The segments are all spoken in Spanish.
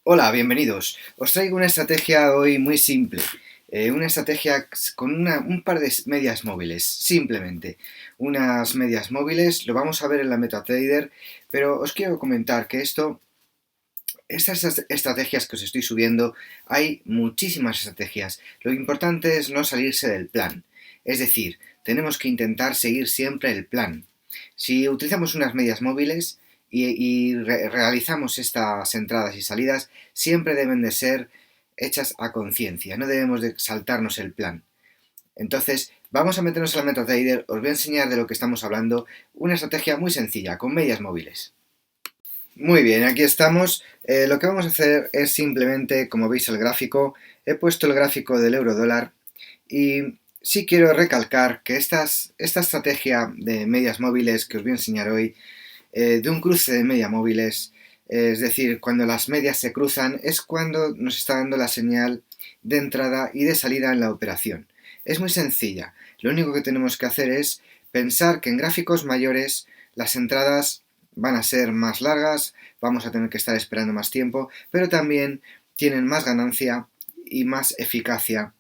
Hola, bienvenidos. Os traigo una estrategia hoy muy simple. Una estrategia con un par de medias móviles, simplemente. Unas medias móviles, lo vamos a ver en la MetaTrader, pero os quiero comentar que estas estrategias que os estoy subiendo, hay muchísimas estrategias. Lo importante es no salirse del plan. Es decir, tenemos que intentar seguir siempre el plan. Si utilizamos unas medias móviles y realizamos estas entradas y salidas, siempre deben de ser hechas a conciencia, no debemos de saltarnos el plan. Entonces, vamos a meternos a la MetaTrader, os voy a enseñar de lo que estamos hablando, una estrategia muy sencilla, con medias móviles. Muy bien, aquí estamos. Lo que vamos a hacer es simplemente, como veis el gráfico, he puesto el gráfico del euro dólar y sí quiero recalcar que esta estrategia de medias móviles que os voy a enseñar hoy, de un cruce de medias móviles, es decir, cuando las medias se cruzan, es cuando nos está dando la señal de entrada y de salida en la operación. Es muy sencilla. Lo único que tenemos que hacer es pensar que en gráficos mayores las entradas van a ser más largas, vamos a tener que estar esperando más tiempo, pero también tienen más ganancia y más eficacia.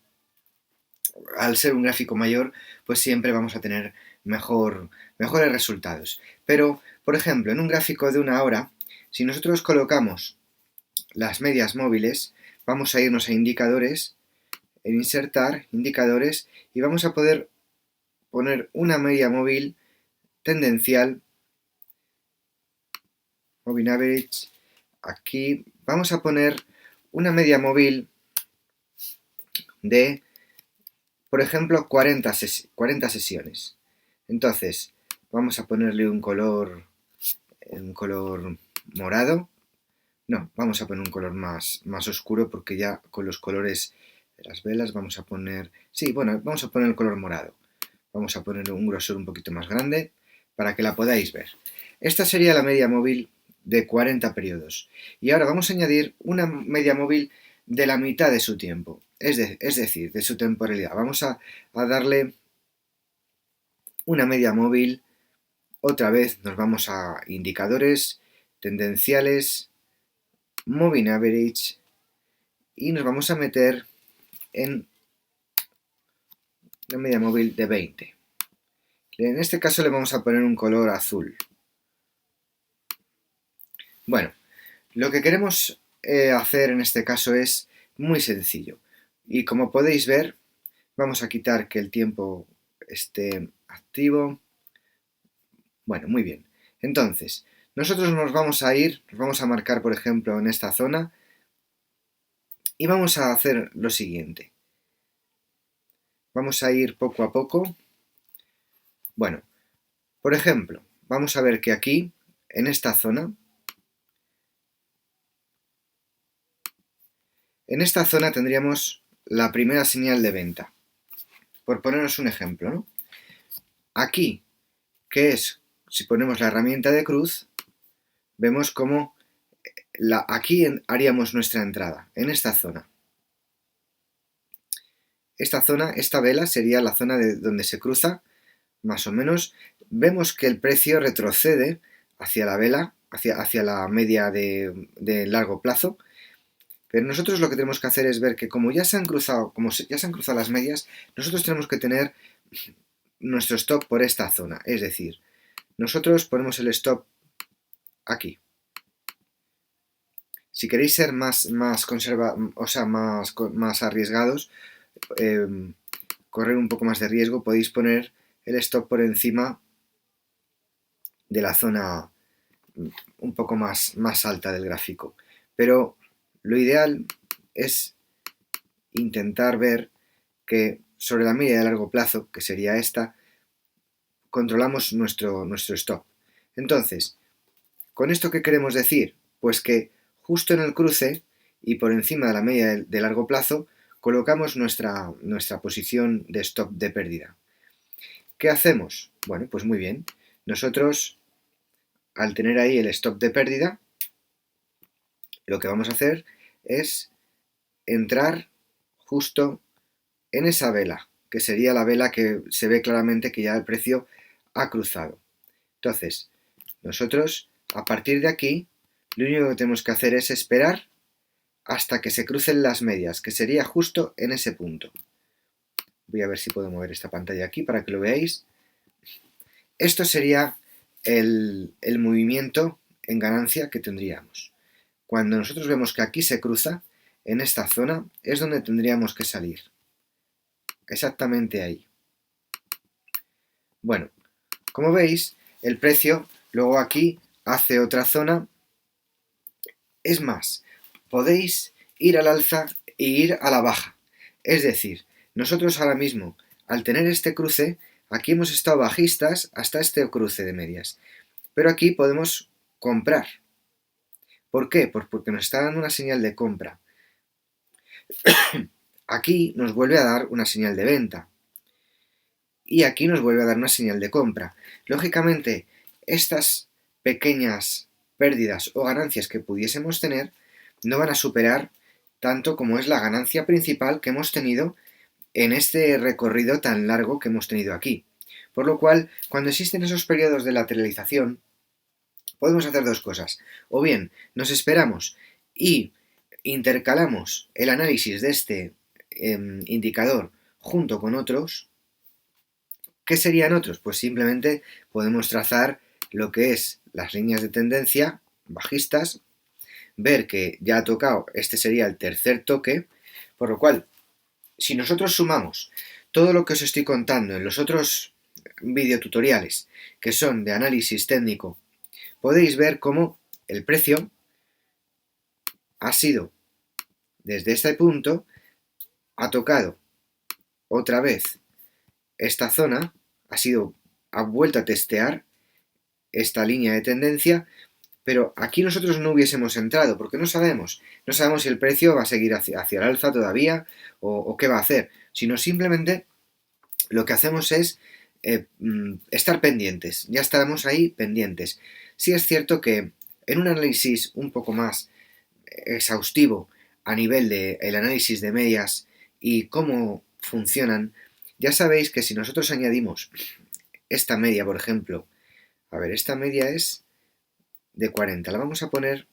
Al ser un gráfico mayor, pues siempre vamos a tener mejores resultados. Pero, por ejemplo, en un gráfico de una hora, si nosotros colocamos las medias móviles, vamos a irnos a indicadores, en insertar, indicadores, y vamos a poder poner una media móvil tendencial, moving average, aquí vamos a poner una media móvil de, por ejemplo, 40 sesiones. Entonces, vamos a ponerle un color morado. No, vamos a poner un color más oscuro porque ya con los colores de las velas vamos a poner... Sí, bueno, vamos a poner el color morado. Vamos a poner un grosor un poquito más grande para que la podáis ver. Esta sería la media móvil de 40 periodos. Y ahora vamos a añadir una media móvil de la mitad de su tiempo, es decir, de su temporalidad. Vamos a darle una media móvil. Otra vez nos vamos a indicadores, tendenciales, moving average y nos vamos a meter en una media móvil de 20. En este caso le vamos a poner un color azul. Bueno, lo que queremos hacer en este caso es muy sencillo. Y como podéis ver, vamos a quitar que el tiempo esté activo. Bueno, muy bien. Entonces, nosotros nos vamos a marcar, por ejemplo, en esta zona y vamos a hacer lo siguiente. Vamos a ir poco a poco. Bueno, por ejemplo, vamos a ver que aquí, en esta zona tendríamos la primera señal de venta. Por ponernos un ejemplo, ¿no? Aquí, que es, si ponemos la herramienta de cruz, vemos cómo aquí haríamos nuestra entrada, en esta zona. Esta vela sería la zona de donde se cruza, más o menos. Vemos que el precio retrocede hacia la vela, hacia la media de largo plazo, pero nosotros lo que tenemos que hacer es ver que como ya se han cruzado las medias, nosotros tenemos que tener nuestro stop por esta zona. Es decir, nosotros ponemos el stop aquí. Si queréis ser más arriesgados, correr un poco más de riesgo, podéis poner el stop por encima de la zona un poco más alta del gráfico. Pero lo ideal es intentar ver que sobre la media de largo plazo, que sería esta, controlamos nuestro stop. Entonces, ¿con esto qué queremos decir? Pues que justo en el cruce y por encima de la media de largo plazo colocamos nuestra posición de stop de pérdida. ¿Qué hacemos? Bueno, pues muy bien. Nosotros, al tener ahí el stop de pérdida, lo que vamos a hacer es entrar justo en esa vela, que sería la vela que se ve claramente que ya el precio ha cruzado. Entonces, nosotros, a partir de aquí, lo único que tenemos que hacer es esperar hasta que se crucen las medias, que sería justo en ese punto. Voy a ver si puedo mover esta pantalla aquí para que lo veáis. Esto sería el movimiento en ganancia que tendríamos. Cuando nosotros vemos que aquí se cruza, en esta zona, es donde tendríamos que salir. Exactamente ahí. Bueno, como veis, el precio luego aquí hace otra zona. Es más, podéis ir al alza e ir a la baja. Es decir, nosotros ahora mismo, al tener este cruce, aquí hemos estado bajistas hasta este cruce de medias. Pero aquí podemos comprar. ¿Por qué? Pues porque nos está dando una señal de compra. Aquí nos vuelve a dar una señal de venta. Y aquí nos vuelve a dar una señal de compra. Lógicamente, estas pequeñas pérdidas o ganancias que pudiésemos tener no van a superar tanto como es la ganancia principal que hemos tenido en este recorrido tan largo que hemos tenido aquí. Por lo cual, cuando existen esos periodos de lateralización, podemos hacer dos cosas. O bien, nos esperamos y intercalamos el análisis de este indicador junto con otros. ¿Qué serían otros? Pues simplemente podemos trazar lo que es las líneas de tendencia bajistas, ver que ya ha tocado, este sería el tercer toque, por lo cual, si nosotros sumamos todo lo que os estoy contando en los otros videotutoriales que son de análisis técnico, podéis ver cómo el precio ha sido, desde este punto, ha tocado otra vez esta zona, ha vuelto a testear esta línea de tendencia, pero aquí nosotros no hubiésemos entrado, porque no sabemos si el precio va a seguir hacia el alza todavía o qué va a hacer, sino simplemente lo que hacemos es estar pendientes, ya estaremos ahí pendientes. Sí es cierto que en un análisis un poco más exhaustivo a nivel del análisis de medias y cómo funcionan, ya sabéis que si nosotros añadimos esta media, por ejemplo, a ver, esta media es de 40, la vamos a poner,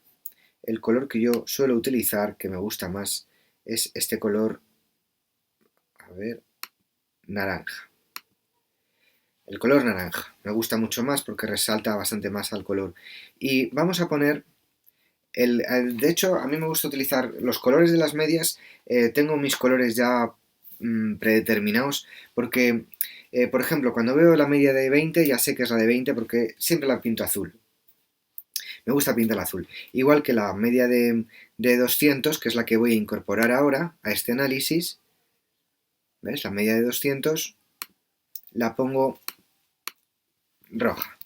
el color que yo suelo utilizar, que me gusta más, es este color, a ver, naranja. El color naranja, me gusta mucho más porque resalta bastante más al color. Y vamos a poner, de hecho, a mí me gusta utilizar los colores de las medias, tengo mis colores ya predeterminados, porque, por ejemplo, cuando veo la media de 20, ya sé que es la de 20 porque siempre la pinto azul. Me gusta pintar azul. Igual que la media de 200, que es la que voy a incorporar ahora a este análisis. ¿Ves? La media de 200 la pongo roja.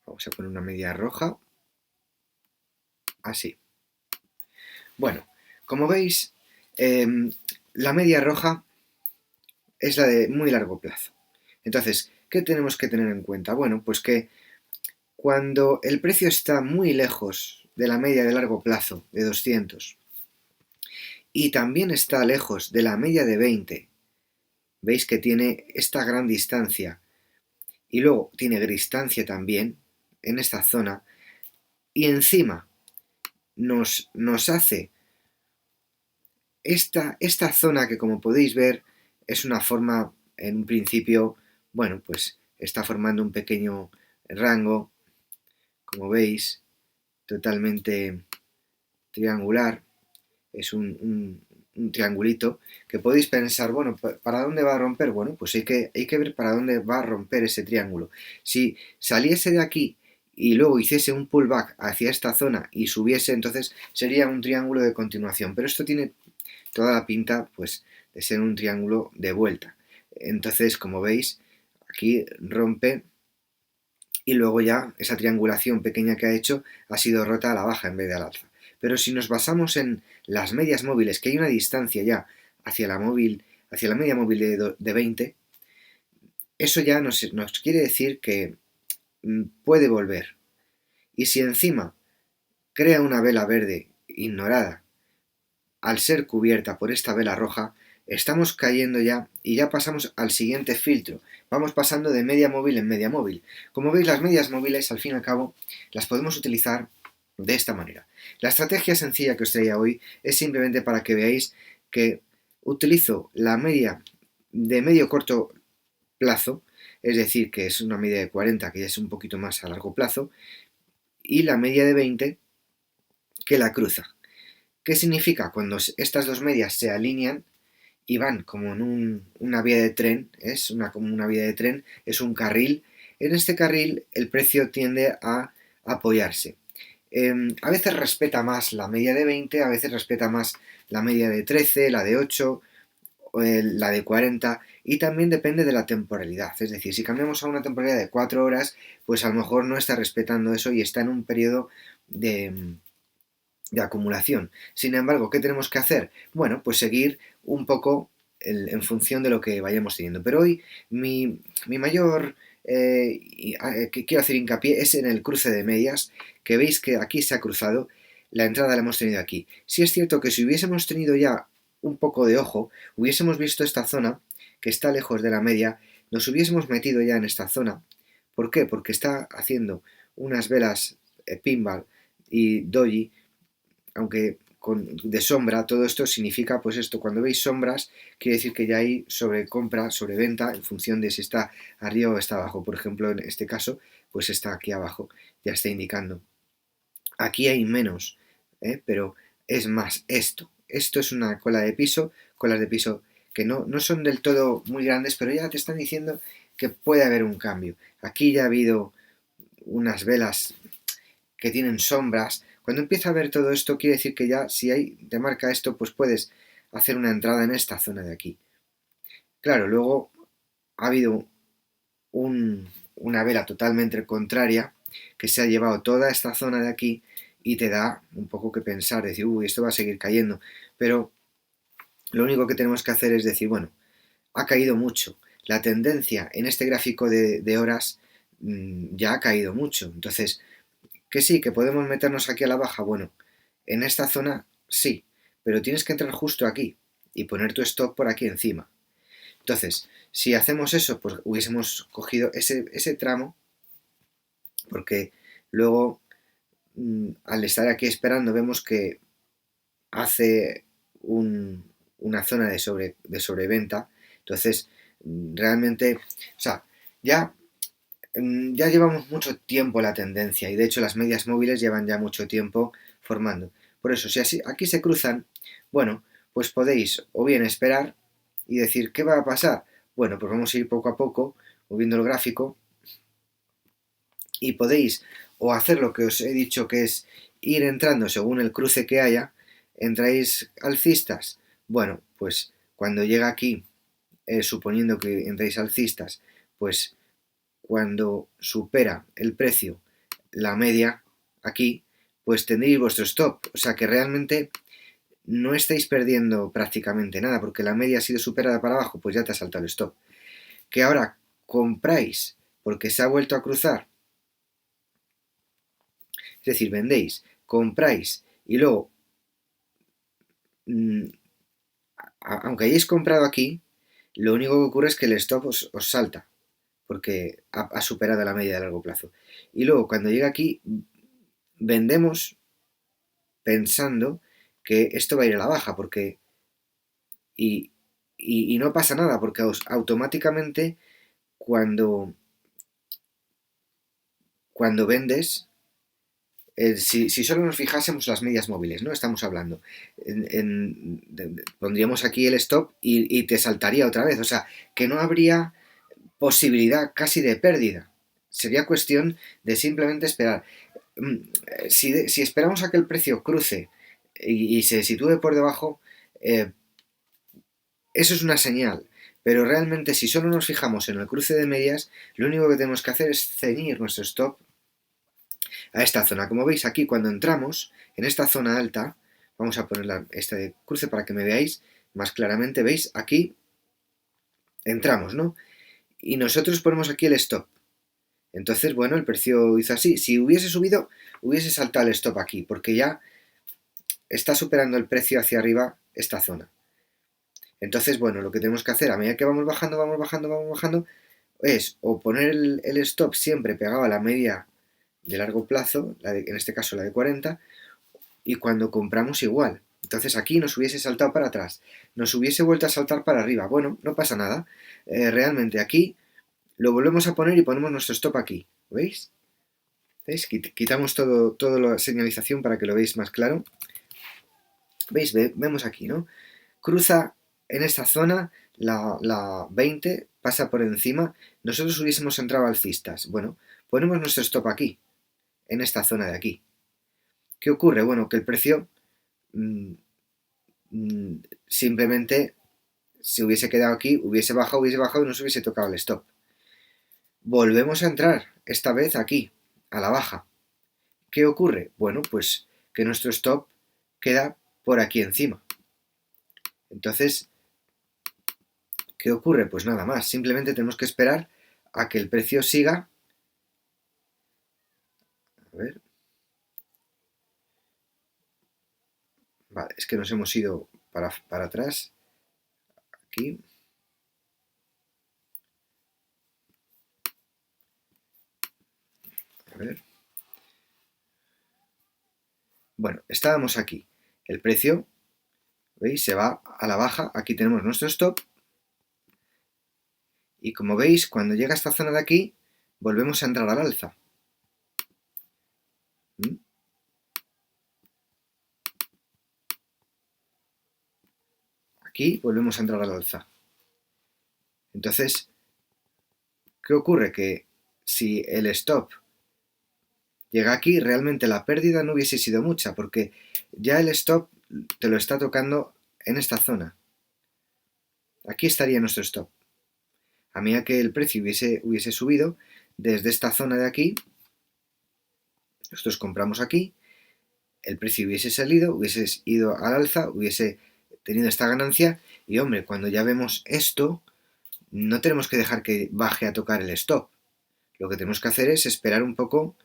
Vamos a poner una media roja. Así. Bueno, como veis, la media roja es la de muy largo plazo. Entonces, ¿qué tenemos que tener en cuenta? Bueno, pues que cuando el precio está muy lejos de la media de largo plazo de 200 y también está lejos de la media de 20, veis que tiene esta gran distancia y luego tiene distancia también en esta zona y encima nos hace esta zona que, como podéis ver, es una forma, en un principio, bueno, pues está formando un pequeño rango, como veis, totalmente triangular, es un triangulito, que podéis pensar, bueno, ¿para dónde va a romper? Bueno, pues hay que ver para dónde va a romper ese triángulo. Si saliese de aquí y luego hiciese un pullback hacia esta zona y subiese, entonces sería un triángulo de continuación, pero esto tiene toda la pinta, pues, de ser un triángulo de vuelta. Entonces, como veis, aquí rompe y luego ya esa triangulación pequeña que ha hecho ha sido rota a la baja en vez de al alza. Pero si nos basamos en las medias móviles, que hay una distancia ya hacia la media móvil de 20, eso ya nos quiere decir que puede volver. Y si encima crea una vela verde ignorada al ser cubierta por esta vela roja, estamos cayendo ya y ya pasamos al siguiente filtro. Vamos pasando de media móvil en media móvil. Como veis, las medias móviles, al fin y al cabo, las podemos utilizar de esta manera. La estrategia sencilla que os traía hoy es simplemente para que veáis que utilizo la media de medio corto plazo, es decir, que es una media de 40, que ya es un poquito más a largo plazo, y la media de 20, que la cruza. ¿Qué significa? Cuando estas dos medias se alinean y van como en una vía de tren, como una vía de tren, es un carril. En este carril el precio tiende a apoyarse. A veces respeta más la media de 20, a veces respeta más la media de 13, la de 8, la de 40, y también depende de la temporalidad. Es decir, si cambiamos a una temporalidad de 4 horas, pues a lo mejor no está respetando eso y está en un periodo de acumulación. Sin embargo, ¿qué tenemos que hacer? Bueno, pues seguir un poco en función de lo que vayamos teniendo. Pero hoy mi mayor que quiero hacer hincapié es en el cruce de medias, que veis que aquí se ha cruzado, la entrada la hemos tenido aquí. Si es cierto que si hubiésemos tenido ya un poco de ojo, hubiésemos visto esta zona que está lejos de la media, nos hubiésemos metido ya en esta zona. ¿Por qué? Porque está haciendo unas velas pinball y doji, aunque de sombra. Todo esto significa, pues esto, cuando veis sombras, quiere decir que ya hay sobrecompra, sobreventa, en función de si está arriba o está abajo. Por ejemplo, en este caso, pues está aquí abajo, ya está indicando. Aquí hay menos, pero es más esto. Esto es una cola de piso, colas de piso que no son del todo muy grandes, pero ya te están diciendo que puede haber un cambio. Aquí ya ha habido unas velas que tienen sombras. Cuando empieza a ver todo esto, quiere decir que ya, si hay, te marca esto, pues puedes hacer una entrada en esta zona de aquí. Claro, luego ha habido una vela totalmente contraria que se ha llevado toda esta zona de aquí y te da un poco que pensar, decir, uy, esto va a seguir cayendo. Pero lo único que tenemos que hacer es decir, bueno, ha caído mucho. La tendencia en este gráfico de horas ya ha caído mucho. Entonces, que sí, que podemos meternos aquí a la baja. Bueno, en esta zona sí, pero tienes que entrar justo aquí y poner tu stop por aquí encima. Entonces, si hacemos eso, pues hubiésemos cogido ese tramo, porque luego, al estar aquí esperando, vemos que hace una zona de sobreventa. Entonces, realmente, o sea, ya ya llevamos mucho tiempo la tendencia y de hecho las medias móviles llevan ya mucho tiempo formando. Por eso, si así, aquí se cruzan, bueno, pues podéis o bien esperar y decir, ¿qué va a pasar? Bueno, pues vamos a ir poco a poco, moviendo el gráfico, y podéis o hacer lo que os he dicho, que es ir entrando según el cruce que haya. ¿Entráis alcistas? Bueno, pues cuando llega aquí, suponiendo que entréis alcistas, pues cuando supera el precio la media aquí, pues tendréis vuestro stop. O sea que realmente no estáis perdiendo prácticamente nada, porque la media ha sido superada para abajo, pues ya te ha saltado el stop. Que ahora compráis porque se ha vuelto a cruzar, es decir, vendéis, compráis y luego, mmm, aunque hayáis comprado aquí, lo único que ocurre es que el stop os salta, porque ha superado la media de largo plazo. Y luego, cuando llega aquí, vendemos pensando que esto va a ir a la baja, porque y, y no pasa nada, porque automáticamente cuando, cuando vendes, si solo nos fijásemos las medias móviles, ¿no? Estamos hablando, pondríamos aquí el stop y te saltaría otra vez, o sea, que no habría posibilidad casi de pérdida. Sería cuestión de simplemente esperar. Si esperamos a que el precio cruce y se sitúe por debajo, eh, eso es una señal. Pero realmente, si solo nos fijamos en el cruce de medias, lo único que tenemos que hacer es ceñir nuestro stop a esta zona. Como veis aquí, cuando entramos en esta zona alta, vamos a poner este cruce para que me veáis más claramente. ¿Veis? Aquí entramos, ¿no? Y nosotros ponemos aquí el stop. Entonces, bueno, el precio hizo así. Si hubiese subido, hubiese saltado el stop aquí, porque ya está superando el precio hacia arriba esta zona. Entonces, bueno, lo que tenemos que hacer a medida que vamos bajando, vamos bajando, vamos bajando, es o poner el stop siempre pegado a la media de largo plazo, en este caso la de 40, y cuando compramos igual. Entonces aquí nos hubiese saltado para atrás, nos hubiese vuelto a saltar para arriba. Bueno, no pasa nada. Realmente aquí lo volvemos a poner y ponemos nuestro stop aquí. ¿Veis? ¿Veis? Quitamos toda la señalización para que lo veáis más claro. ¿Veis? Vemos aquí, ¿no? Cruza en esta zona la 20, pasa por encima. Nosotros hubiésemos entrado alcistas. Bueno, ponemos nuestro stop aquí, en esta zona de aquí. ¿Qué ocurre? Bueno, que el precio simplemente se hubiese quedado aquí, hubiese bajado y nos hubiese tocado el stop. Volvemos a entrar, esta vez aquí, a la baja. ¿Qué ocurre? Bueno, pues que nuestro stop queda por aquí encima. Entonces, ¿qué ocurre? Pues nada más, simplemente tenemos que esperar a que el precio siga. A ver. Vale, es que nos hemos ido para atrás. Aquí. A ver. Bueno, estábamos aquí. El precio, ¿veis? Se va a la baja. Aquí tenemos nuestro stop. Y como veis, cuando llega a esta zona de aquí, volvemos a entrar al alza. Aquí volvemos a entrar al alza. Entonces, ¿qué ocurre? Que si el stop llega aquí, realmente la pérdida no hubiese sido mucha, porque ya el stop te lo está tocando en esta zona. Aquí estaría nuestro stop. A medida que el precio hubiese subido, desde esta zona de aquí, nosotros compramos aquí, el precio hubiese salido, hubiese ido al alza, hubiese tenido esta ganancia, y hombre, cuando ya vemos esto, no tenemos que dejar que baje a tocar el stop. Lo que tenemos que hacer es esperar un poco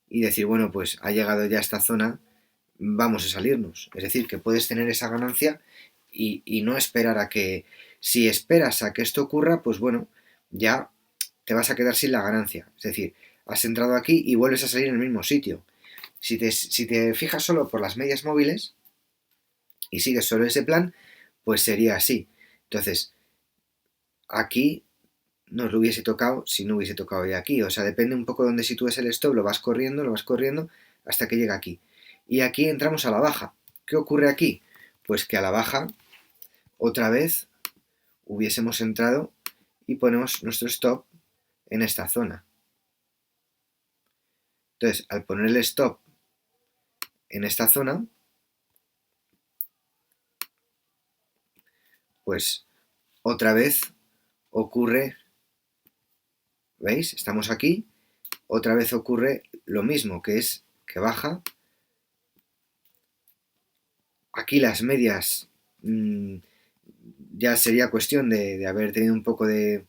y decir, bueno, pues ha llegado ya a esta zona, vamos a salirnos. Es decir, que puedes tener esa ganancia y no esperar a que, si esperas a que esto ocurra, pues bueno, ya te vas a quedar sin la ganancia. Es decir, has entrado aquí y vuelves a salir en el mismo sitio. Si te fijas solo por las medias móviles y sigues solo ese plan, pues sería así. Entonces, aquí nos lo hubiese tocado si no hubiese tocado ya aquí. O sea, depende un poco de dónde sitúes el stop, lo vas corriendo hasta que llega aquí. Y aquí entramos a la baja. ¿Qué ocurre aquí? Pues que a la baja, otra vez, hubiésemos entrado y ponemos nuestro stop en esta zona. Entonces, al poner el stop en esta zona, pues otra vez ocurre, ¿veis? Estamos aquí, otra vez ocurre lo mismo, que es que baja. Aquí las medias ya sería cuestión de haber tenido un poco de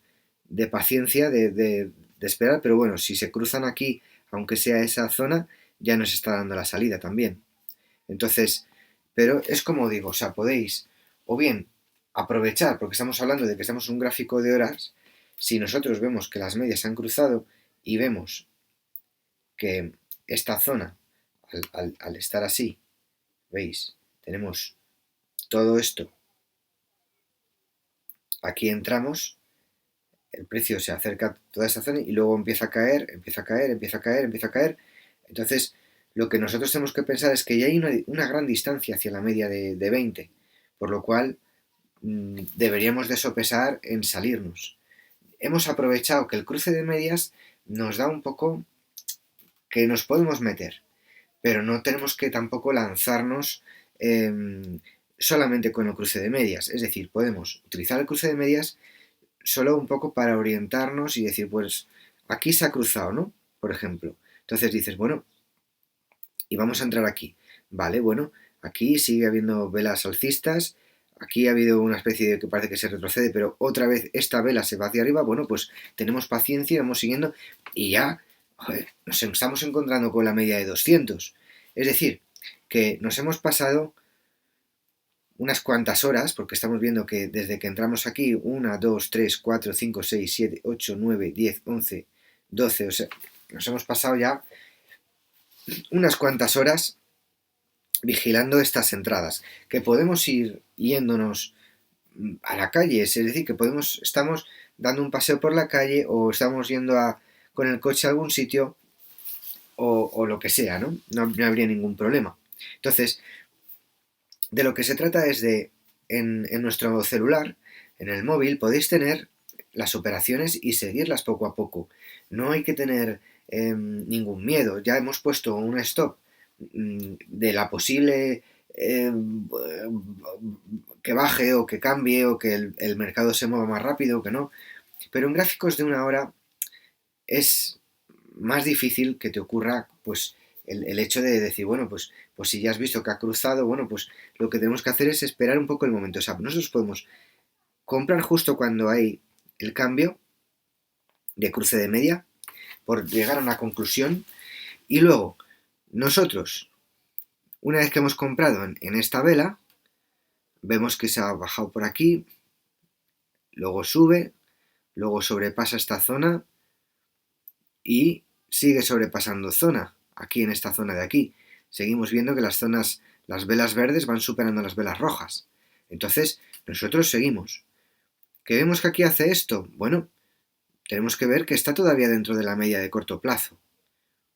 paciencia, de esperar, pero bueno, si se cruzan aquí, aunque sea esa zona, ya nos está dando la salida también. Entonces, pero es como digo, o sea, podéis o bien aprovechar, porque estamos hablando de que estamos en un gráfico de horas, si nosotros vemos que las medias se han cruzado y vemos que esta zona, al estar así, ¿veis? Tenemos todo esto. Aquí entramos, el precio se acerca a toda esta zona y luego empieza a caer, empieza a caer, empieza a caer, empieza a caer. Entonces, lo que nosotros tenemos que pensar es que ya hay una gran distancia hacia la media de 20, por lo cual deberíamos de sopesar en salirnos. Hemos aprovechado que el cruce de medias nos da un poco que nos podemos meter, pero no tenemos que tampoco lanzarnos solamente con el cruce de medias. Es decir, podemos utilizar el cruce de medias solo un poco para orientarnos y decir, pues aquí se ha cruzado, ¿no? Por ejemplo. Entonces dices, bueno, y vamos a entrar aquí. Vale, bueno, aquí sigue habiendo velas alcistas, aquí ha habido una especie de que parece que se retrocede, pero otra vez esta vela se va hacia arriba. Bueno, pues tenemos paciencia, vamos siguiendo y ya, joder, nos estamos encontrando con la media de 200. Es decir, que nos hemos pasado unas cuantas horas, porque estamos viendo que desde que entramos aquí, 1, 2, 3, 4, 5, 6, 7, 8, 9, 10, 11, 12, o sea, nos hemos pasado ya unas cuantas horas vigilando estas entradas, que podemos ir yéndonos a la calle, es decir, que estamos dando un paseo por la calle o estamos yendo con el coche a algún sitio o lo que sea, ¿no? No habría ningún problema. Entonces, de lo que se trata es en nuestro celular, en el móvil, podéis tener las operaciones y seguirlas poco a poco. No hay que tener ningún miedo. Ya hemos puesto un stop de la posible que baje o que cambie o que el mercado se mueva más rápido o que no. Pero en gráficos de una hora es más difícil que te ocurra pues el hecho de decir, bueno, pues si ya has visto que ha cruzado, bueno, pues lo que tenemos que hacer es esperar un poco el momento. O sea, nosotros podemos comprar justo cuando hay el cambio de cruce de media por llegar a una conclusión y luego nosotros, una vez que hemos comprado en esta vela, vemos que se ha bajado por aquí, luego sube, luego sobrepasa esta zona y sigue sobrepasando zona, aquí en esta zona de aquí. Seguimos viendo que las velas verdes van superando las velas rojas. Entonces, nosotros seguimos. ¿Qué vemos que aquí hace esto? Bueno, tenemos que ver que está todavía dentro de la media de corto plazo,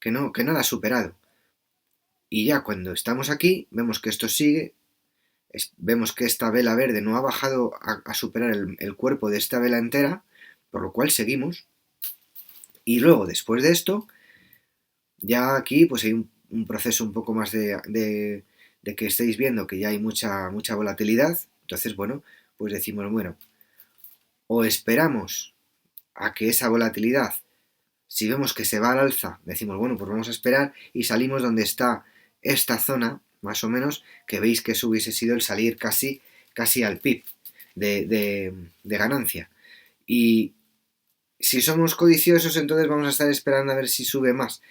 que no la ha superado. Y ya cuando estamos aquí, vemos que esto sigue, vemos que esta vela verde no ha bajado a superar el cuerpo de esta vela entera, por lo cual seguimos. Y luego, después de esto, ya aquí pues hay un proceso un poco más de que estéis viendo que ya hay mucha volatilidad. Entonces, bueno, pues decimos, bueno, o esperamos a que esa volatilidad, si vemos que se va al alza, decimos, bueno, pues vamos a esperar y salimos donde está esta zona, más o menos, que veis que eso hubiese sido el salir casi al PIB de ganancia. Y si somos codiciosos, entonces vamos a estar esperando a ver si sube más.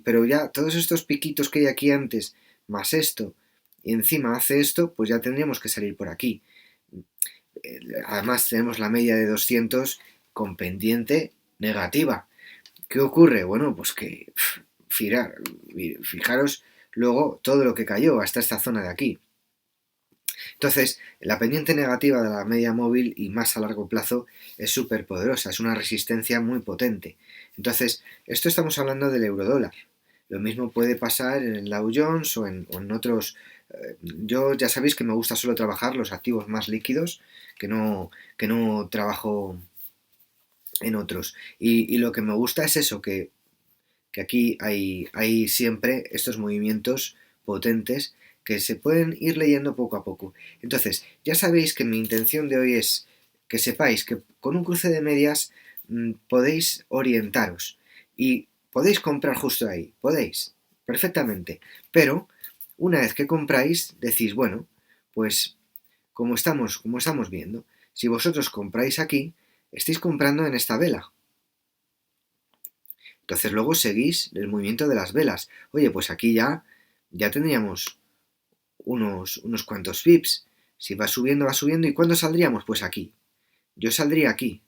Pero ya todos estos piquitos que hay aquí antes, más esto, y encima hace esto, pues ya tendríamos que salir por aquí. Además tenemos la media de 200 con pendiente negativa. ¿Qué ocurre? Bueno, pues que fijaros luego todo lo que cayó hasta esta zona de aquí. Entonces, la pendiente negativa de la media móvil y más a largo plazo es súper poderosa, es una resistencia muy potente. Entonces, esto estamos hablando del eurodólar. Lo mismo puede pasar en el Dow Jones o en otros. Yo ya sabéis que me gusta solo trabajar los activos más líquidos, que no trabajo en otros. Y lo que me gusta es eso, que aquí hay siempre estos movimientos potentes que se pueden ir leyendo poco a poco. Entonces, ya sabéis que mi intención de hoy es que sepáis que con un cruce de medias podéis orientaros y podéis comprar justo ahí, podéis, perfectamente. Pero una vez que compráis, decís, bueno, pues como estamos viendo, si vosotros compráis aquí, estáis comprando en esta vela. Entonces luego seguís el movimiento de las velas. Oye, pues aquí ya tendríamos unos cuantos pips. Si va subiendo, va subiendo. ¿Y cuándo saldríamos? Pues aquí. Yo saldría aquí.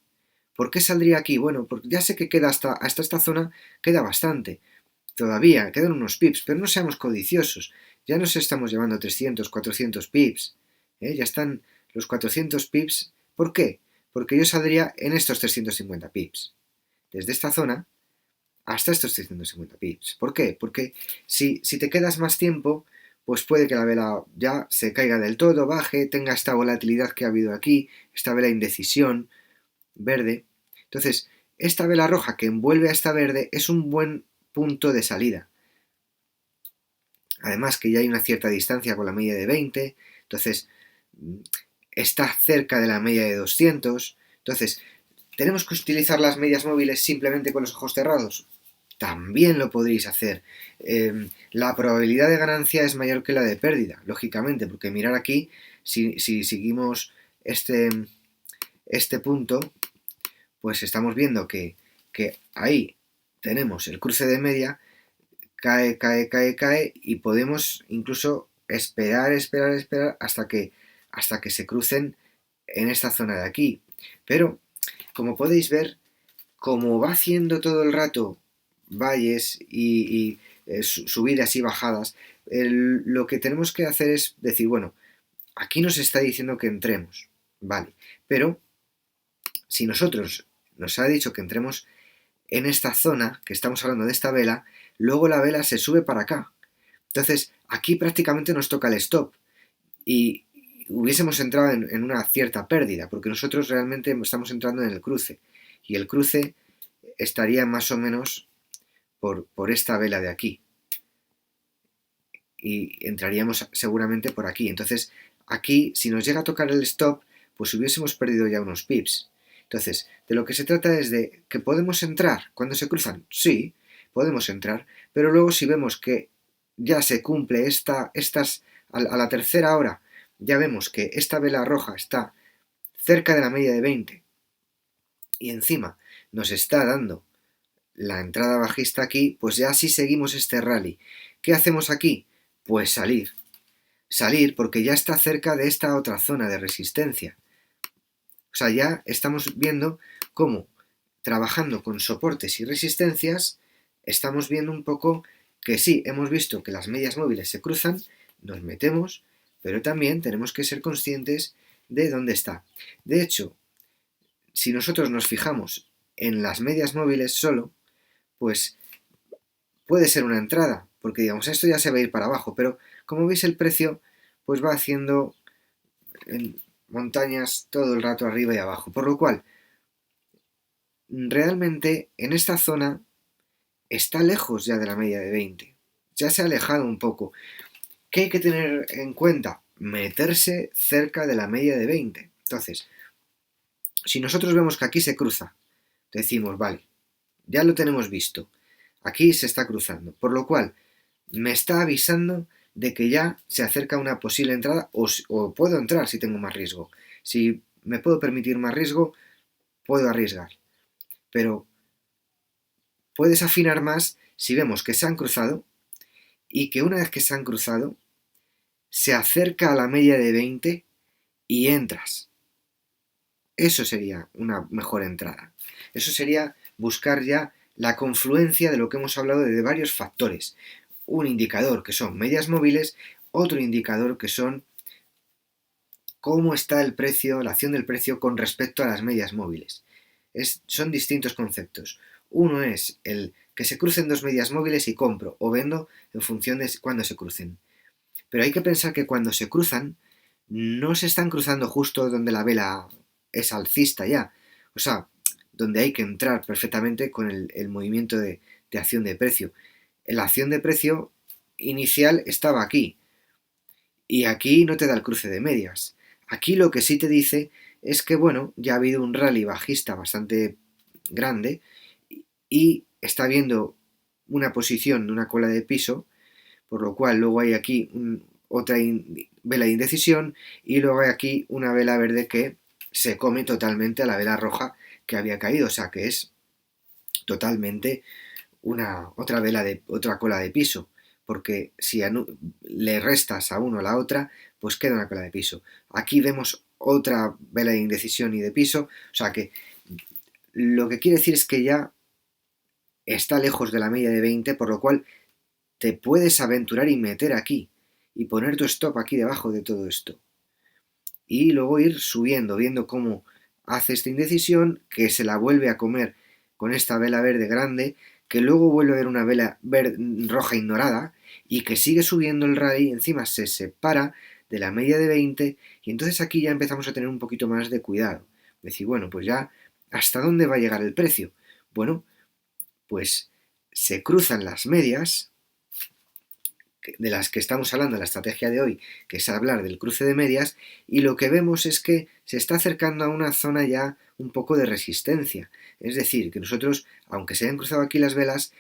¿Por qué saldría aquí? Bueno, porque ya sé que queda hasta esta zona, queda bastante. Todavía, quedan unos pips, pero no seamos codiciosos. Ya nos estamos llevando 300, 400 pips. Ya están los 400 pips. ¿Por qué? Porque yo saldría en estos 350 pips. Desde esta zona hasta estos 350 pips. ¿Por qué? Porque si te quedas más tiempo, pues puede que la vela ya se caiga del todo, baje, tenga esta volatilidad que ha habido aquí, esta vela indecisión, verde. Entonces, esta vela roja que envuelve a esta verde es un buen punto de salida. Además que ya hay una cierta distancia con la media de 20, entonces está cerca de la media de 200. Entonces, ¿tenemos que utilizar las medias móviles simplemente con los ojos cerrados? También lo podréis hacer. La probabilidad de ganancia es mayor que la de pérdida, lógicamente, porque mirar aquí, si seguimos este punto, pues estamos viendo que ahí tenemos el cruce de media, cae y podemos incluso esperar hasta que se crucen en esta zona de aquí. Pero, como podéis ver, como va haciendo todo el rato valles y subidas y bajadas, lo que tenemos que hacer es decir, bueno, aquí nos está diciendo que entremos, vale, pero si nosotros nos ha dicho que entremos en esta zona, que estamos hablando de esta vela, luego la vela se sube para acá. Entonces, aquí prácticamente nos toca el stop y hubiésemos entrado en una cierta pérdida, porque nosotros realmente estamos entrando en el cruce y el cruce estaría más o menos por esta vela de aquí y entraríamos seguramente por aquí. Entonces, aquí, si nos llega a tocar el stop, pues hubiésemos perdido ya unos pips. Entonces, de lo que se trata es de que podemos entrar cuando se cruzan. Sí, podemos entrar, pero luego si vemos que ya se cumple a la tercera hora, ya vemos que esta vela roja está cerca de la media de 20 y encima nos está dando la entrada bajista aquí, pues ya sí seguimos este rally. ¿Qué hacemos aquí? Pues salir. Salir porque ya está cerca de esta otra zona de resistencia. O sea, ya estamos viendo cómo, trabajando con soportes y resistencias, estamos viendo un poco que sí, hemos visto que las medias móviles se cruzan, nos metemos, pero también tenemos que ser conscientes de dónde está. De hecho, si nosotros nos fijamos en las medias móviles solo, pues puede ser una entrada, porque digamos, esto ya se va a ir para abajo, pero como veis el precio, pues va haciendo montañas todo el rato arriba y abajo, por lo cual realmente en esta zona está lejos ya de la media de 20, ya se ha alejado un poco. ¿Qué hay que tener en cuenta? Meterse cerca de la media de 20. Entonces, si nosotros vemos que aquí se cruza, decimos, vale, ya lo tenemos visto, aquí se está cruzando, por lo cual me está avisando de que ya se acerca una posible entrada o puedo entrar si tengo más riesgo. Si me puedo permitir más riesgo, puedo arriesgar. Pero puedes afinar más si vemos que se han cruzado y que una vez que se han cruzado, se acerca a la media de 20 y entras. Eso sería una mejor entrada. Eso sería buscar ya la confluencia de lo que hemos hablado de varios factores. Un indicador que son medias móviles, otro indicador que son cómo está el precio, la acción del precio con respecto a las medias móviles. Son distintos conceptos. Uno es el que se crucen dos medias móviles y compro o vendo en función de cuándo se crucen. Pero hay que pensar que cuando se cruzan, no se están cruzando justo donde la vela es alcista ya. O sea, donde hay que entrar perfectamente con el movimiento de acción de precio. La acción de precio inicial estaba aquí. Y aquí no te da el cruce de medias. Aquí lo que sí te dice es que, bueno, ya ha habido un rally bajista bastante grande y está habiendo una posición de una cola de piso, por lo cual luego hay aquí otra vela de indecisión y luego hay aquí una vela verde que se come totalmente a la vela roja que había caído, o sea que es totalmente otra cola de piso, porque si le restas a uno a la otra, pues queda una cola de piso. Aquí vemos otra vela de indecisión y de piso, o sea que lo que quiere decir es que ya está lejos de la media de 20, por lo cual te puedes aventurar y meter aquí y poner tu stop aquí debajo de todo esto. Y luego ir subiendo, viendo cómo hace esta indecisión, que se la vuelve a comer con esta vela verde grande, que luego vuelve a ver una vela roja ignorada y que sigue subiendo el rally, encima se separa de la media de 20 y entonces aquí ya empezamos a tener un poquito más de cuidado. Decir, bueno, pues ya, ¿hasta dónde va a llegar el precio? Bueno, pues se cruzan las medias de las que estamos hablando en la estrategia de hoy, que es hablar del cruce de medias, y lo que vemos es que se está acercando a una zona ya un poco de resistencia. Es decir, que nosotros, aunque se hayan cruzado aquí las velas,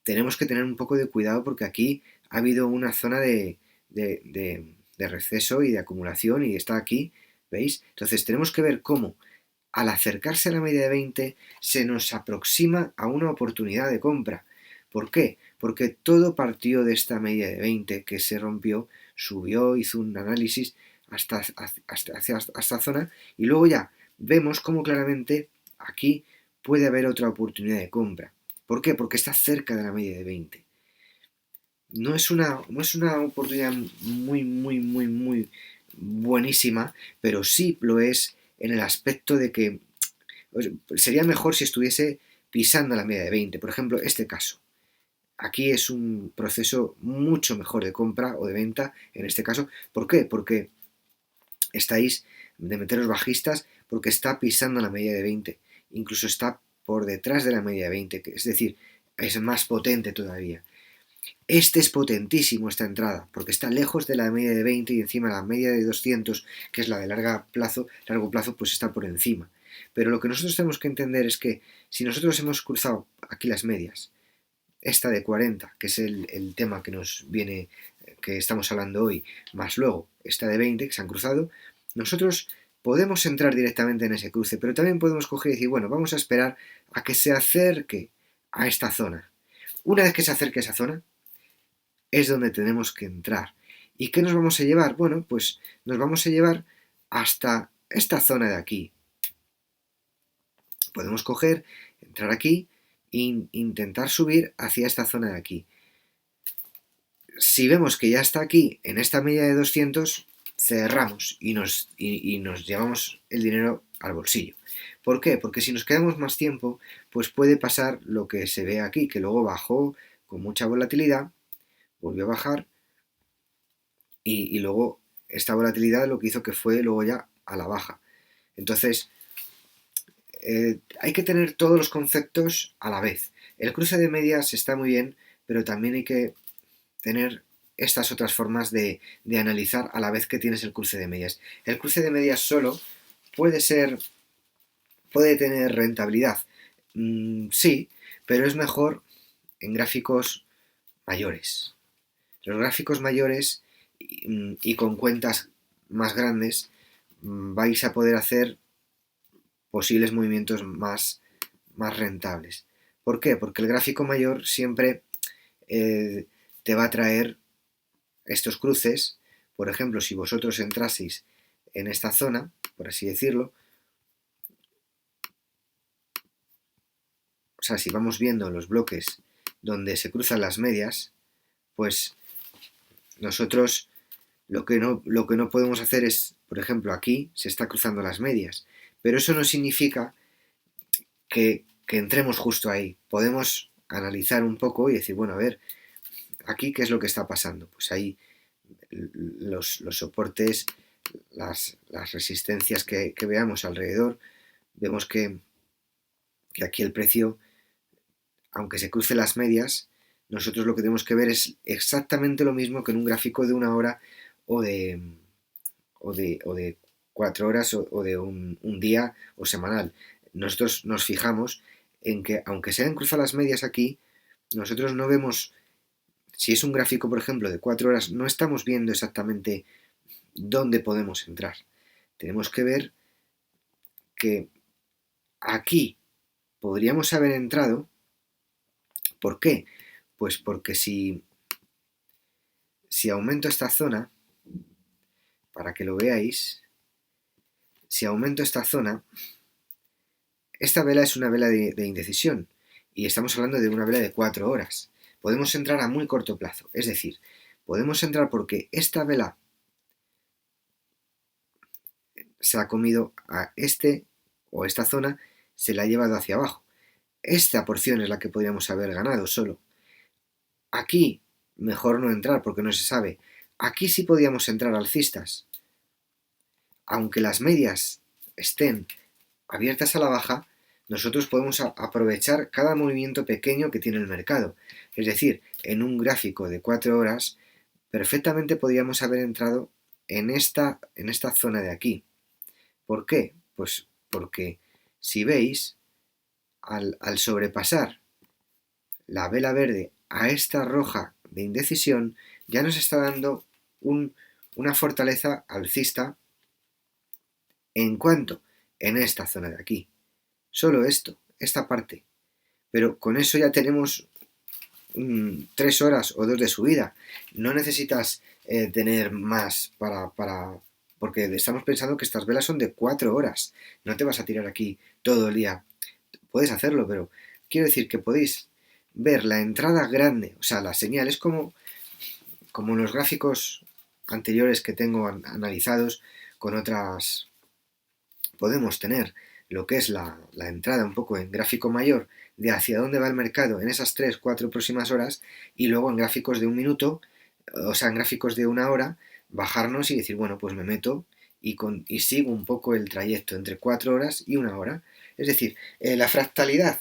tenemos que tener un poco de cuidado porque aquí ha habido una zona de receso y de acumulación y está aquí, ¿veis? Entonces tenemos que ver cómo al acercarse a la media de 20 se nos aproxima a una oportunidad de compra. ¿Por qué? Porque todo partió de esta media de 20 que se rompió, subió, hizo un análisis hacia esta zona y luego ya vemos cómo claramente aquí puede haber otra oportunidad de compra. ¿Por qué? Porque está cerca de la media de 20. no es una oportunidad muy, muy, muy, muy buenísima, pero sí lo es en el aspecto de que sería mejor si estuviese pisando la media de 20. Por ejemplo, este caso. Aquí es un proceso mucho mejor de compra o de venta en este caso. ¿Por qué? Porque estáis de meteros bajistas porque está pisando la media de 20. Incluso está por detrás de la media de 20. Es decir, es más potente todavía. Este es potentísimo, esta entrada, porque está lejos de la media de 20 y encima la media de 200, que es la de largo plazo, pues está por encima. Pero lo que nosotros tenemos que entender es que si nosotros hemos cruzado aquí las medias, esta de 40, que es el tema que nos viene, que estamos hablando hoy, más luego esta de 20, que se han cruzado, nosotros podemos entrar directamente en ese cruce, pero también podemos coger y decir, bueno, vamos a esperar a que se acerque a esta zona. Una vez que se acerque a esa zona, es donde tenemos que entrar. ¿Y qué nos vamos a llevar? Bueno, pues nos vamos a llevar hasta esta zona de aquí. Podemos coger, entrar aquí e intentar subir hacia esta zona de aquí. Si vemos que ya está aquí, en esta media de 200, cerramos y nos llevamos el dinero al bolsillo. ¿Por qué? Porque si nos quedamos más tiempo, pues puede pasar lo que se ve aquí, que luego bajó con mucha volatilidad, volvió a bajar y luego esta volatilidad lo que hizo que fue luego ya a la baja. Entonces, hay que tener todos los conceptos a la vez. El cruce de medias está muy bien, pero también hay que tener estas otras formas de analizar a la vez que tienes el cruce de medias. El cruce de medias solo puede tener rentabilidad. Sí, pero es mejor en gráficos mayores. Los gráficos mayores y con cuentas más grandes vais a poder hacer posibles movimientos más rentables. ¿Por qué? Porque el gráfico mayor siempre te va a traer estos cruces. Por ejemplo, si vosotros entraseis en esta zona, por así decirlo, o sea, si vamos viendo los bloques donde se cruzan las medias, pues nosotros lo que no podemos hacer es, por ejemplo, aquí se está cruzando las medias, pero eso no significa que entremos justo ahí. Podemos analizar un poco y decir, bueno, a ver, aquí qué es lo que está pasando. Pues ahí los soportes, las resistencias que veamos alrededor, vemos que aquí el precio, aunque se cruce las medias, nosotros lo que tenemos que ver es exactamente lo mismo que en un gráfico de una hora o de 4 horas o de un día o semanal. Nosotros nos fijamos en que, aunque se hayan cruzado las medias aquí, nosotros no vemos, si es un gráfico, por ejemplo, de 4 horas, no estamos viendo exactamente dónde podemos entrar. Tenemos que ver que aquí podríamos haber entrado. ¿Por qué? Pues porque si aumento esta zona, para que lo veáis, si aumento esta zona, esta vela es una vela de indecisión y estamos hablando de una vela de 4 horas. Podemos entrar a muy corto plazo, es decir, podemos entrar porque esta vela se ha comido a este o esta zona, se la ha llevado hacia abajo. Esta porción es la que podríamos haber ganado solo. Aquí mejor no entrar porque no se sabe. Aquí sí podíamos entrar alcistas. Aunque las medias estén abiertas a la baja, nosotros podemos aprovechar cada movimiento pequeño que tiene el mercado. Es decir, en un gráfico de 4 horas, perfectamente podríamos haber entrado en esta zona de aquí. ¿Por qué? Pues porque, si veis, al sobrepasar la vela verde a esta roja de indecisión, ya nos está dando una fortaleza alcista. ¿En cuanto? En esta zona de aquí. Solo esto, esta parte. Pero con eso ya tenemos 3 horas o 2 de subida. No necesitas tener más porque estamos pensando que estas velas son de 4 horas. No te vas a tirar aquí todo el día. Puedes hacerlo, pero quiero decir que podéis ver la entrada grande, o sea, la señal. Es como como en los gráficos anteriores que tengo analizados con otras, podemos tener lo que es la entrada un poco en gráfico mayor de hacia dónde va el mercado en esas 3-4 próximas horas, y luego en gráficos de un minuto, o sea, en gráficos de una hora, bajarnos y decir, bueno, pues me meto y sigo un poco el trayecto entre 4 horas y una hora. Es decir, la fractalidad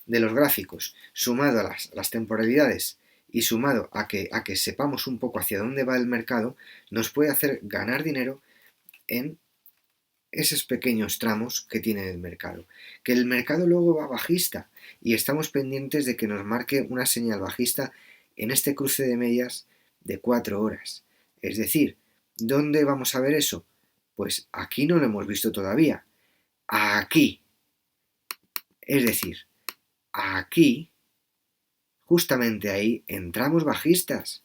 de los gráficos, sumado a las temporalidades y sumado a que sepamos un poco hacia dónde va el mercado, nos puede hacer ganar dinero en esos pequeños tramos que tiene el mercado. Que el mercado luego va bajista y estamos pendientes de que nos marque una señal bajista en este cruce de medias de 4 horas. Es decir, ¿dónde vamos a ver eso? Pues aquí no lo hemos visto todavía. Aquí. Es decir, aquí, justamente ahí, entramos bajistas,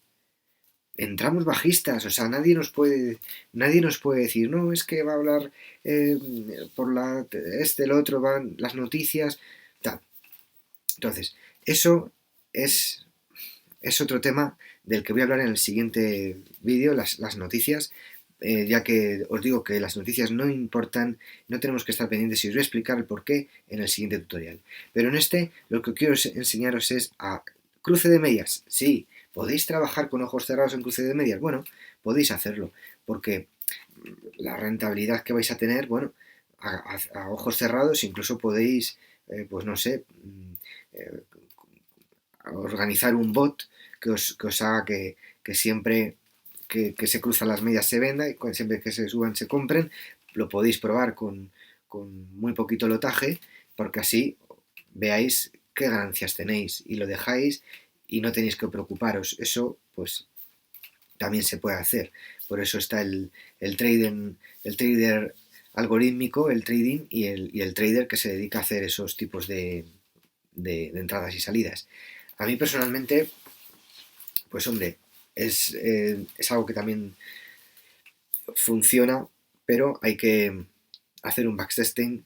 o sea, nadie nos puede decir, no, es que va a hablar por el otro, van las noticias, tal. Entonces, eso es otro tema del que voy a hablar en el siguiente vídeo, las noticias, ya que os digo que las noticias no importan, no tenemos que estar pendientes, y os voy a explicar el porqué en el siguiente tutorial. Pero en este lo que quiero enseñaros es a cruce de medias. Sí, ¿podéis trabajar con ojos cerrados en cruce de medias? Bueno, podéis hacerlo, porque la rentabilidad que vais a tener, bueno, a ojos cerrados incluso podéis, pues no sé, organizar un bot que os haga que siempre que se cruzan las medias se venda y siempre que se suban se compren. Lo podéis probar con muy poquito lotaje, porque así veáis qué ganancias tenéis y lo dejáis y no tenéis que preocuparos. Eso pues también se puede hacer. Por eso está el trader algorítmico, el trading y el trader que se dedica a hacer esos tipos de entradas y salidas. A mí personalmente, pues hombre, es algo que también funciona, pero hay que hacer un backtesting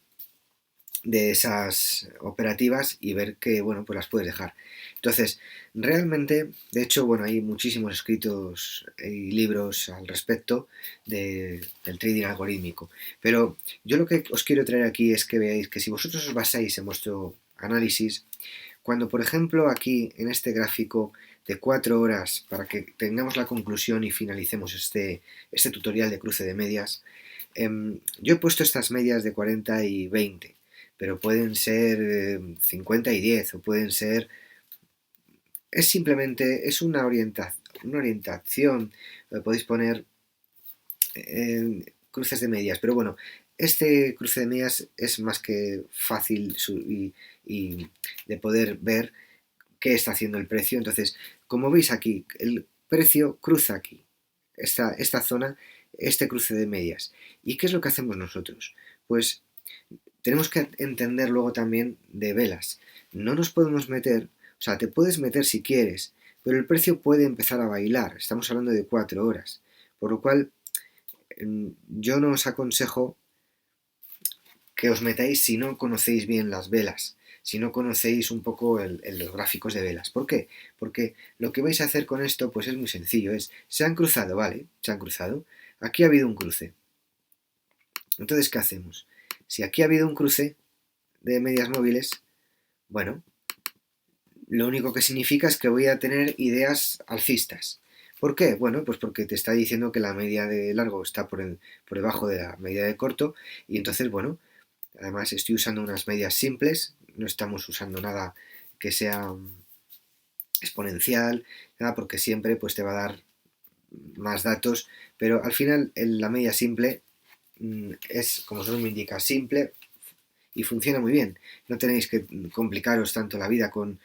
de esas operativas y ver que, bueno, pues las puedes dejar. Entonces, realmente, de hecho, bueno, hay muchísimos escritos y libros al respecto del trading algorítmico, pero yo lo que os quiero traer aquí es que veáis que si vosotros os basáis en vuestro análisis, cuando, por ejemplo, aquí en este gráfico de 4 horas, para que tengamos la conclusión y finalicemos este tutorial de cruce de medias, yo he puesto estas medias de 40 y 20, pero pueden ser 50 y 10, o pueden ser... Es simplemente, es una orientación, podéis poner cruces de medias, pero bueno, este cruce de medias es más que fácil y de poder ver qué está haciendo el precio. Entonces, como veis aquí, el precio cruza aquí, esta zona, este cruce de medias. ¿Y qué es lo que hacemos nosotros? Pues tenemos que entender luego también de velas. No nos podemos meter, o sea, te puedes meter si quieres, pero el precio puede empezar a bailar. Estamos hablando de 4 horas. Por lo cual, yo no os aconsejo que os metáis si no conocéis bien las velas, si no conocéis un poco los gráficos de velas. ¿Por qué? Porque lo que vais a hacer con esto pues es muy sencillo, se han cruzado, ¿vale? Se han cruzado. Aquí ha habido un cruce. Entonces, ¿qué hacemos? Si aquí ha habido un cruce de medias móviles, bueno, lo único que significa es que voy a tener ideas alcistas. ¿Por qué? Bueno, pues porque te está diciendo que la media de largo está por debajo de la media de corto, y entonces, bueno, además estoy usando unas medias simples, no estamos usando nada que sea exponencial, nada, porque siempre pues te va a dar más datos, pero al final la media simple es, como su nombre indica, simple y funciona muy bien. No tenéis que complicaros tanto la vida con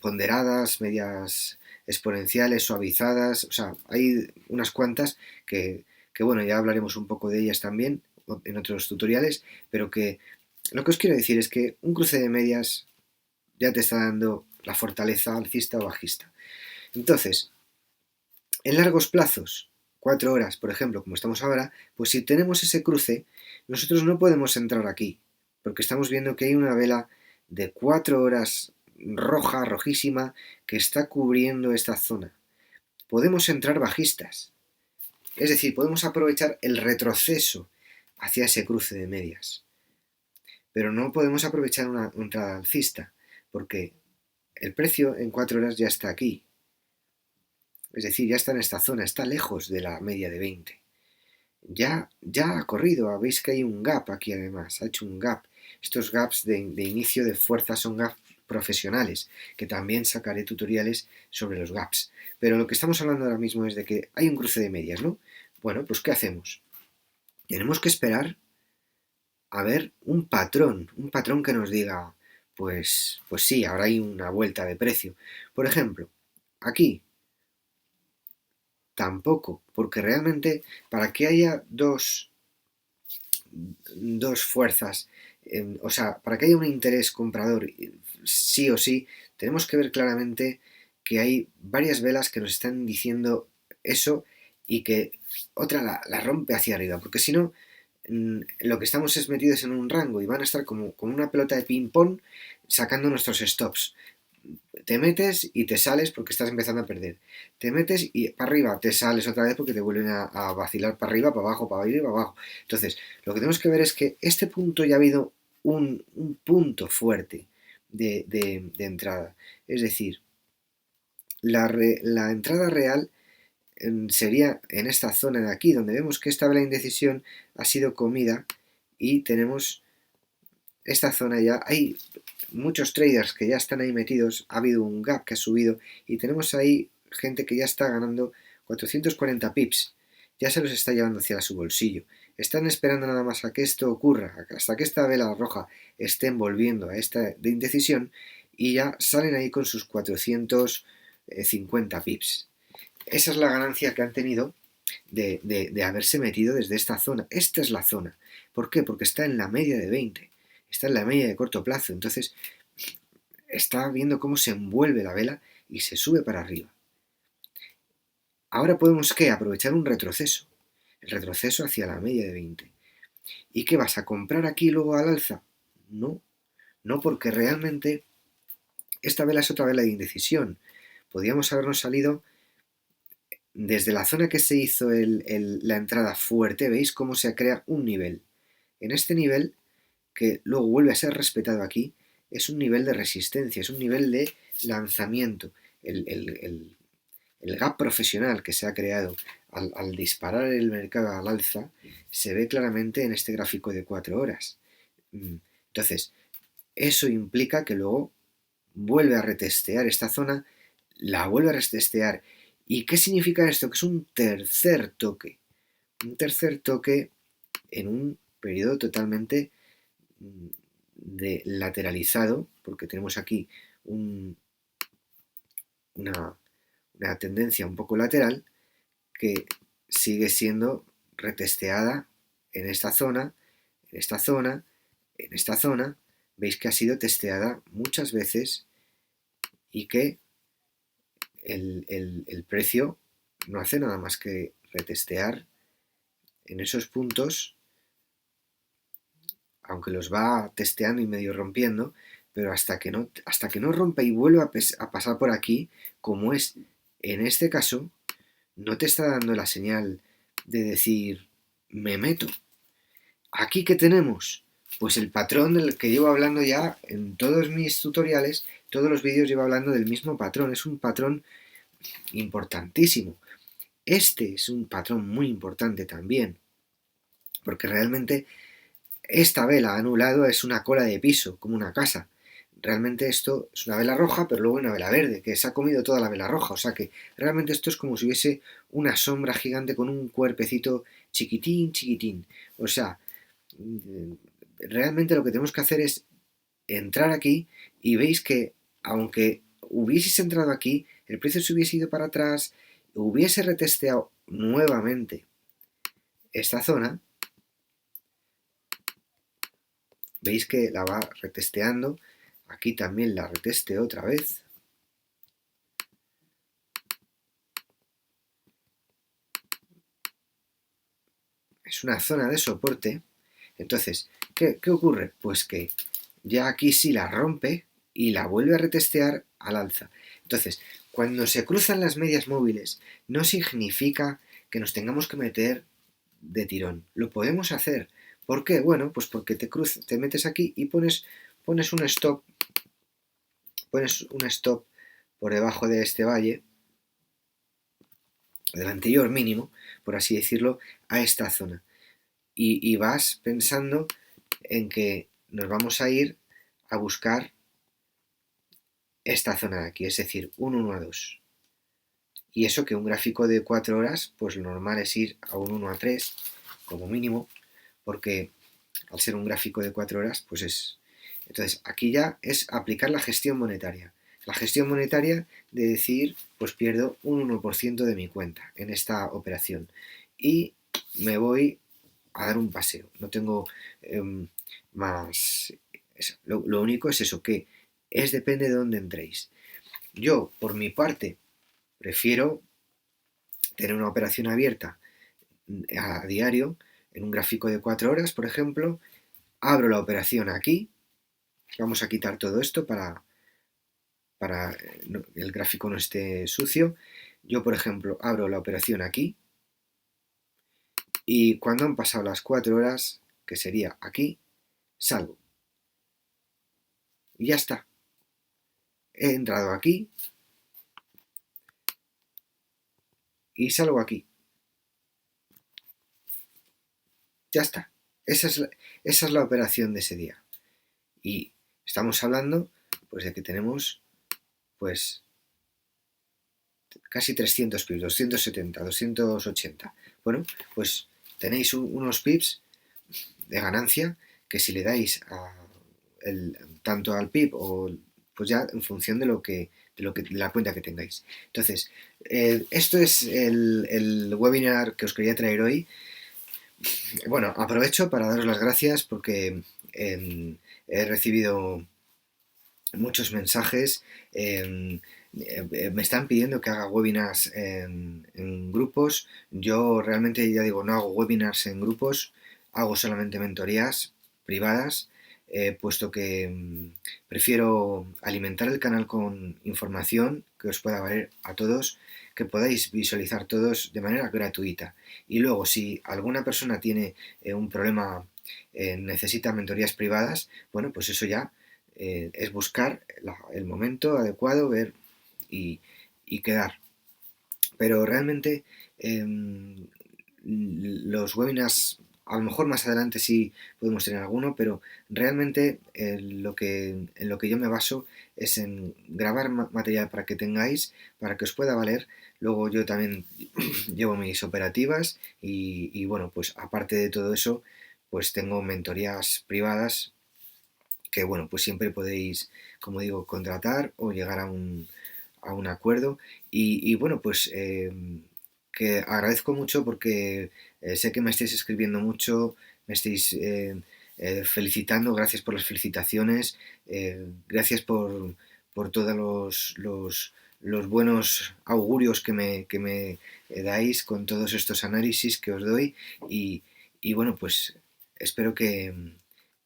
ponderadas, medias exponenciales, suavizadas, o sea, hay unas cuantas que bueno, ya hablaremos un poco de ellas también en otros tutoriales, pero que lo que os quiero decir es que un cruce de medias ya te está dando la fortaleza alcista o bajista. Entonces, en largos plazos, 4 horas, por ejemplo, como estamos ahora, pues si tenemos ese cruce, nosotros no podemos entrar aquí, porque estamos viendo que hay una vela de 4 horas roja, rojísima, que está cubriendo esta zona. podemos entrar bajistas. Es decir, podemos aprovechar el retroceso hacia ese cruce de medias. Pero no podemos aprovechar una entrada alcista, porque el precio en 4 horas ya está aquí. Es decir, ya está en esta zona, está lejos de la media de 20. Ya ha corrido, veis que hay un gap aquí además, ha hecho un gap. Estos gaps de inicio de fuerza son gaps profesionales, que también sacaré tutoriales sobre los gaps. Pero lo que estamos hablando ahora mismo es de que hay un cruce de medias, ¿no? Bueno, pues ¿qué hacemos? Tenemos que esperar a ver un patrón que nos diga, pues sí, ahora hay una vuelta de precio. Por ejemplo, aquí tampoco, porque realmente para que haya dos fuerzas, o sea, para que haya un interés comprador, sí o sí, tenemos que ver claramente que hay varias velas que nos están diciendo eso y que otra la rompe hacia arriba, porque si no, lo que estamos es metidos en un rango y van a estar como una pelota de ping-pong sacando nuestros stops. Te metes y te sales porque estás empezando a perder. Te metes y para arriba, te sales otra vez porque te vuelven a vacilar para arriba, para abajo, para arriba y para abajo. Entonces, lo que tenemos que ver es que este punto ya ha habido un punto fuerte de entrada. Es decir, la entrada real sería en esta zona de aquí, donde vemos que esta vela de indecisión ha sido comida y tenemos esta zona ya. Hay muchos traders que ya están ahí metidos, ha habido un gap que ha subido y tenemos ahí gente que ya está ganando 440 pips, ya se los está llevando hacia su bolsillo. Están esperando nada más a que esto ocurra, hasta que esta vela roja esté volviendo a esta de indecisión y ya salen ahí con sus 450 pips. Esa es la ganancia que han tenido de haberse metido desde esta zona. Esta es la zona. ¿Por qué? Porque está en la media de 20. Está en la media de corto plazo. Entonces, está viendo cómo se envuelve la vela y se sube para arriba. Ahora podemos, ¿qué? Aprovechar un retroceso. El retroceso hacia la media de 20. ¿Y qué vas a comprar aquí luego al alza? No. No, porque realmente esta vela es otra vela de indecisión. Podríamos habernos salido desde la zona que se hizo la entrada fuerte. ¿Veis cómo se crea un nivel? En este nivel, que luego vuelve a ser respetado aquí, es un nivel de resistencia, es un nivel de lanzamiento. El gap profesional que se ha creado al disparar el mercado al alza se ve claramente en este gráfico de 4 horas. Entonces, eso implica que luego vuelve a retestear esta zona, la vuelve a retestear. ¿Y qué significa esto? Que es un tercer toque. Un tercer toque en un periodo totalmente de lateralizado, porque tenemos aquí una tendencia un poco lateral que sigue siendo retesteada en esta zona, en esta zona, en esta zona. Veis que ha sido testeada muchas veces y que el precio no hace nada más que retestear en esos puntos, aunque los va testeando y medio rompiendo, pero hasta que no rompa y vuelva a pasar por aquí, como es en este caso, no te está dando la señal de decir, me meto. ¿Aquí qué tenemos? Pues el patrón del que llevo hablando ya en todos mis tutoriales, todos los vídeos llevo hablando del mismo patrón. Es un patrón importantísimo. Este es un patrón muy importante también, porque realmente esta vela anulado es una cola de piso, como una casa. Realmente esto es una vela roja, pero luego una vela verde, que se ha comido toda la vela roja. O sea que realmente esto es como si hubiese una sombra gigante con un cuerpecito chiquitín, chiquitín. O sea, realmente lo que tenemos que hacer es entrar aquí y veis que aunque hubieseis entrado aquí, el precio se hubiese ido para atrás, hubiese retesteado nuevamente esta zona, veis que la va retesteando, aquí también la reteste otra vez. Es una zona de soporte. Entonces, ¿qué ocurre? Pues que ya aquí sí la rompe y la vuelve a retestear al alza. Entonces, Cuando se cruzan las medias móviles, no significa que nos tengamos que meter de tirón. Lo podemos hacer. ¿Por qué? Bueno, pues porque te metes aquí y pones un stop por debajo de este valle, del anterior mínimo, por así decirlo, a esta zona. Y vas pensando en que nos vamos a ir a buscar esta zona de aquí, es decir, un 1 a 2. Y eso que un gráfico de 4 horas, pues lo normal es ir a un 1 a 3 como mínimo, porque al ser un gráfico de 4 horas, pues es... Entonces, aquí ya es aplicar la gestión monetaria. La gestión monetaria de decir, pues pierdo un 1% de mi cuenta en esta operación. Y me voy a dar un paseo. No tengo más... Lo único es eso, que depende de dónde entréis. Yo, por mi parte, prefiero tener una operación abierta a diario en un gráfico de 4 horas, por ejemplo. Abro la operación aquí. Vamos a quitar todo esto para el gráfico no esté sucio. Yo, por ejemplo, abro la operación aquí y cuando han pasado las 4 horas, que sería aquí, salgo. Y ya está. He entrado aquí y salgo aquí. Ya está. Esa es la operación de ese día. Y estamos hablando pues de que tenemos pues casi 300 pips, 270, 280. Bueno, pues tenéis unos pips de ganancia que si le dais tanto al pip o pues ya en función de la cuenta que tengáis. Entonces, esto es el webinar que os quería traer hoy. Bueno, aprovecho para daros las gracias porque he recibido muchos mensajes. Me están pidiendo que haga webinars en grupos. Yo realmente, ya digo, no hago webinars en grupos, hago solamente mentorías privadas, puesto que prefiero alimentar el canal con información que os pueda valer a todos, que podáis visualizar todos de manera gratuita. Y luego, si alguna persona tiene un problema, necesita mentorías privadas, bueno, pues eso ya es buscar el momento adecuado, ver y quedar. Pero realmente los webinars, a lo mejor más adelante sí podemos tener alguno, pero realmente en lo que yo me baso es en grabar material para que tengáis, para que os pueda valer. Luego yo también llevo mis operativas y bueno, pues aparte de todo eso, pues tengo mentorías privadas que bueno, pues siempre podéis, como digo, contratar o llegar a un acuerdo. Y bueno, pues que agradezco mucho porque sé que me estáis escribiendo mucho, me estáis felicitando, gracias por las felicitaciones, gracias por todos los buenos augurios que me dais con todos estos análisis que os doy y bueno, pues espero que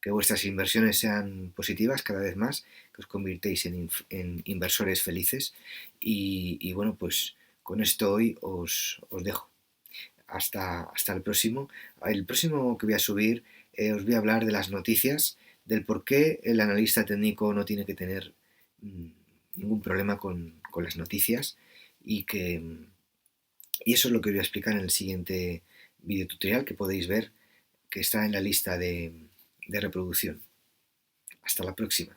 vuestras inversiones sean positivas cada vez más, que os convirtéis en inversores felices y bueno, pues con esto hoy os dejo. Hasta el próximo. El próximo que voy a subir os voy a hablar de las noticias, del por qué el analista técnico no tiene que tener mm, ningún problema con las noticias y eso es lo que voy a explicar en el siguiente video tutorial que podéis ver, que está en la lista de reproducción. Hasta la próxima.